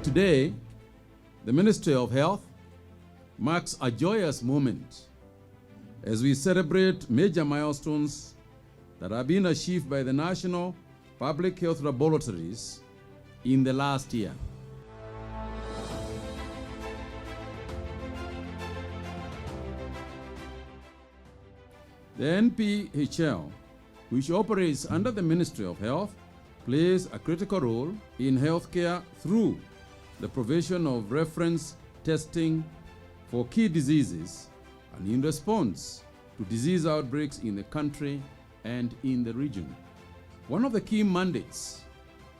Today, the Ministry of Health marks a joyous moment as we celebrate major milestones that have been achieved by the National Public Health Laboratories in the last year. The NPHL, which operates under the Ministry of Health, plays a critical role in healthcare through the provision of reference testing for key diseases and in response to disease outbreaks in the country and in the region. One of the key mandates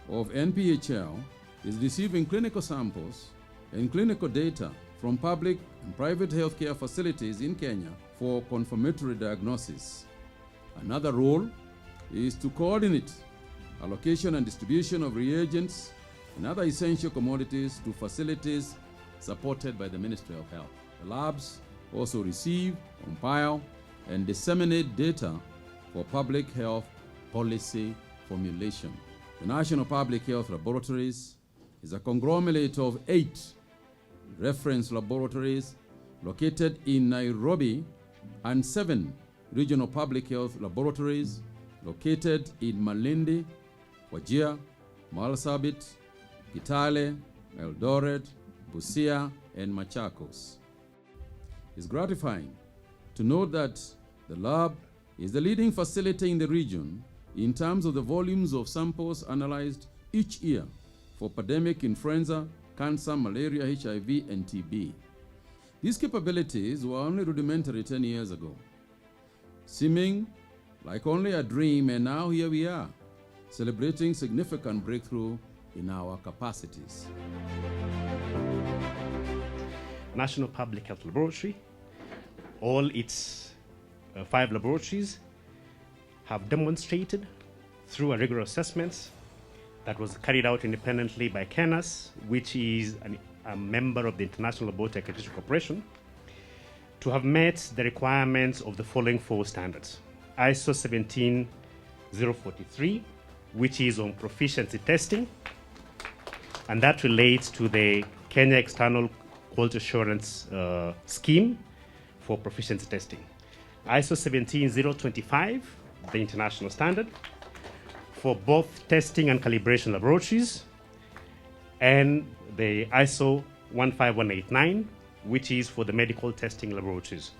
of NPHL is receiving clinical samples and clinical data from public and private healthcare facilities in Kenya for confirmatory diagnosis. Another role is to coordinate allocation and distribution of reagents and other essential commodities to facilities supported by the Ministry of Health. The labs also receive, compile, and disseminate data for public health policy formulation. The National Public Health Laboratories is a conglomerate of 8 reference laboratories located in Nairobi and 7 regional public health laboratories located in Malindi, Wajir, Marsabit, Kitale, Eldoret, Busia, and Machakos. It's gratifying to note that the lab is the leading facility in the region in terms of the volumes of samples analyzed each year for pandemic influenza, cancer, malaria, HIV, and TB. These capabilities were only rudimentary 10 years ago, seeming like only a dream, and now here we are, celebrating significant breakthrough in our capacities. National Public Health Laboratory, all its 5 laboratories have demonstrated through a rigorous assessment that was carried out independently by KENAS, which is a member of the International Laboratory Accreditation Corporation, to have met the requirements of the following 4 standards. ISO 17043, which is on proficiency testing, and that relates to the Kenya External Quality Assurance Scheme for proficiency testing. ISO 17025, the international standard, for both testing and calibration laboratories, and the ISO 15189, which is for the medical testing laboratories.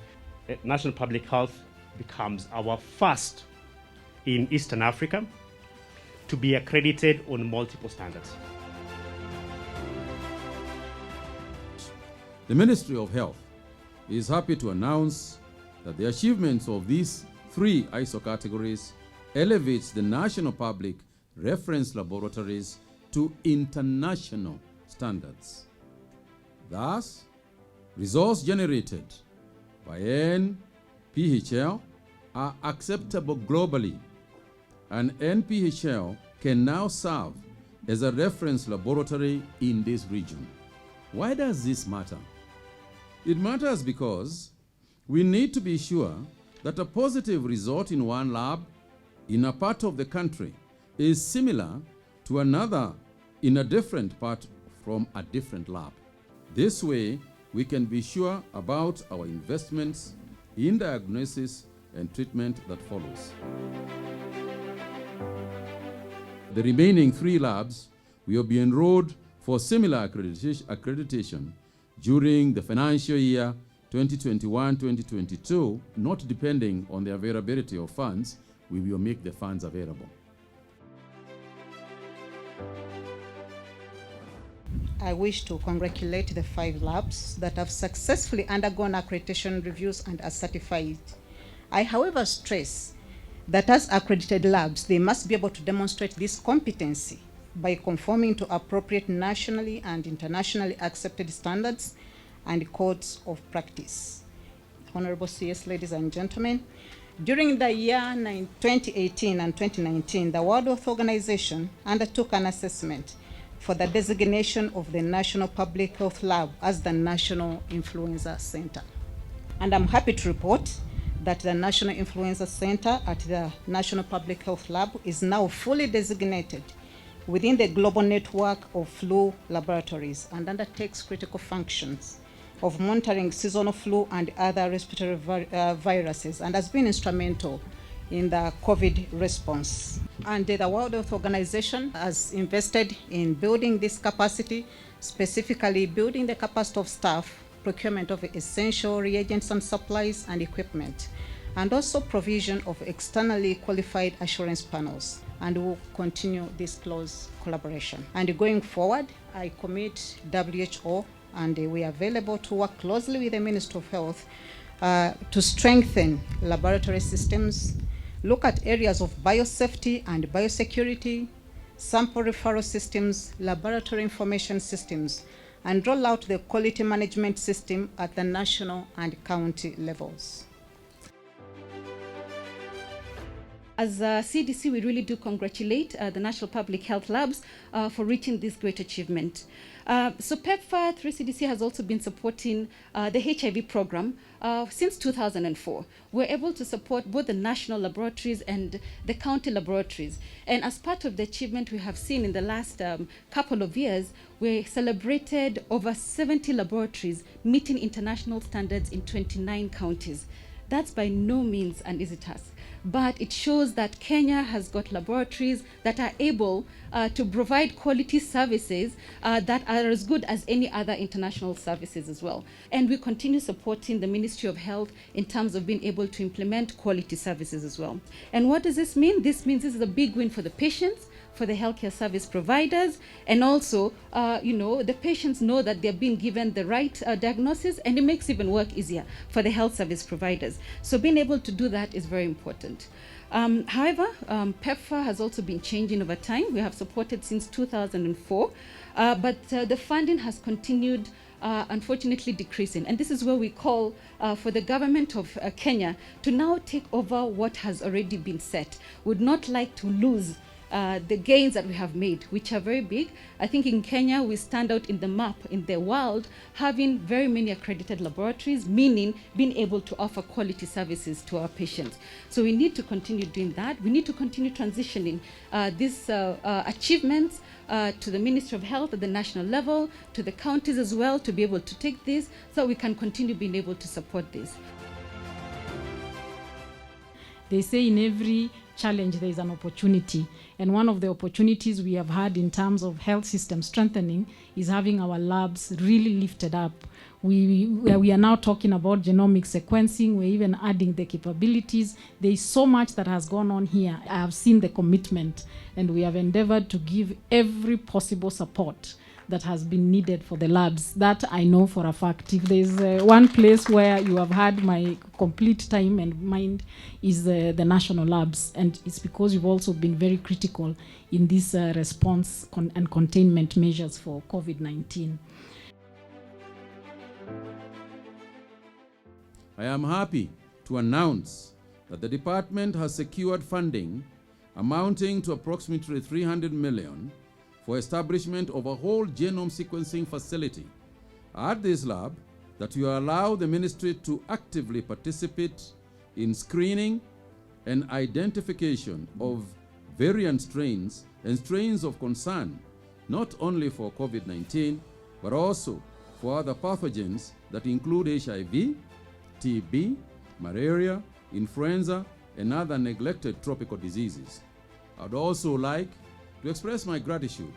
National Public Health becomes our first in Eastern Africa to be accredited on multiple standards. The Ministry of Health is happy to announce that the achievements of these 3 ISO categories elevates the national public reference laboratories to international standards. Thus, results generated by NPHL are acceptable globally, and NPHL can now serve as a reference laboratory in this region. Why does this matter? It matters because we need to be sure that a positive result in one lab in a part of the country is similar to another in a different part from a different lab. This way, we can be sure about our investments in diagnosis and treatment that follows. The remaining 3 labs will be enrolled for similar accreditation during the financial year 2021-2022, not depending on the availability of funds. We will make the funds available. I wish to congratulate the 5 labs that have successfully undergone accreditation reviews and are certified. I, however, stress that as accredited labs, they must be able to demonstrate this competency by conforming to appropriate nationally and internationally accepted standards and codes of practice. Honorable CS, ladies and gentlemen, during the year 2018 and 2019, the World Health Organization undertook an assessment for the designation of the National Public Health Lab as the National Influenza Center. And I'm happy to report that the National Influenza Center at the National Public Health Lab is now fully designated within the global network of flu laboratories and undertakes critical functions of monitoring seasonal flu and other respiratory viruses, and has been instrumental in the COVID response. And the World Health Organization has invested in building this capacity, specifically building the capacity of staff, procurement of essential reagents and supplies and equipment, and also provision of externally qualified assurance panels. And we'll continue this close collaboration. And going forward, I commit WHO, and we are available to work closely with the Ministry of Health to strengthen laboratory systems, look at areas of biosafety and biosecurity, sample referral systems, laboratory information systems, and roll out the quality management system at the national and county levels. As CDC, we really do congratulate the National Public Health Labs for reaching this great achievement. So PEPFAR through CDC has also been supporting the HIV program since 2004. We're able to support both the national laboratories and the county laboratories. And as part of the achievement we have seen in the last couple of years, we celebrated over 70 laboratories meeting international standards in 29 counties. That's by no means an easy task, but it shows that Kenya has got laboratories that are able to provide quality services that are as good as any other international services as well. And we continue supporting the Ministry of Health in terms of being able to implement quality services as well. And what does this mean? This means this is a big win for the patients, for the healthcare service providers, and also, the patients know that they're being given the right diagnosis, and it makes even work easier for the health service providers. So being able to do that is very important. However, PEPFAR has also been changing over time. We have supported since 2004, but the funding has continued unfortunately decreasing. And this is where we call for the government of Kenya to now take over what has already been set. Would not like to lose the gains that we have made, which are very big. I think in Kenya, we stand out in the map in the world, having very many accredited laboratories, meaning being able to offer quality services to our patients. So we need to continue doing that. We need to continue transitioning these achievements to the Ministry of Health at the national level, to the counties as well, to be able to take this so we can continue being able to support this. They say in every challenge there is an opportunity, and one of the opportunities we have had in terms of health system strengthening is having our labs really lifted up. We are now talking about genomic sequencing. We're even adding the capabilities. There is so much that has gone on here. I have seen the commitment, and we have endeavored to give every possible support that has been needed for the labs. That I know for a fact. If there's one place where you have had my complete time and mind is the national labs, and it's because you've also been very critical in this response and containment measures for COVID-19. I am happy to announce that the department has secured funding amounting to approximately 300 million for establishment of a whole genome sequencing facility at this lab that will allow the ministry to actively participate in screening and identification of variant strains and strains of concern, not only for COVID-19, but also for other pathogens that include HIV, TB, malaria, influenza, and other neglected tropical diseases. I'd also like to express my gratitude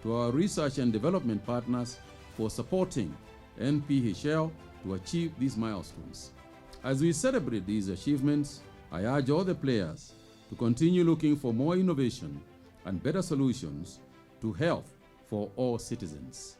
to our research and development partners for supporting NPHL to achieve these milestones. As we celebrate these achievements, I urge all the players to continue looking for more innovation and better solutions to health for all citizens.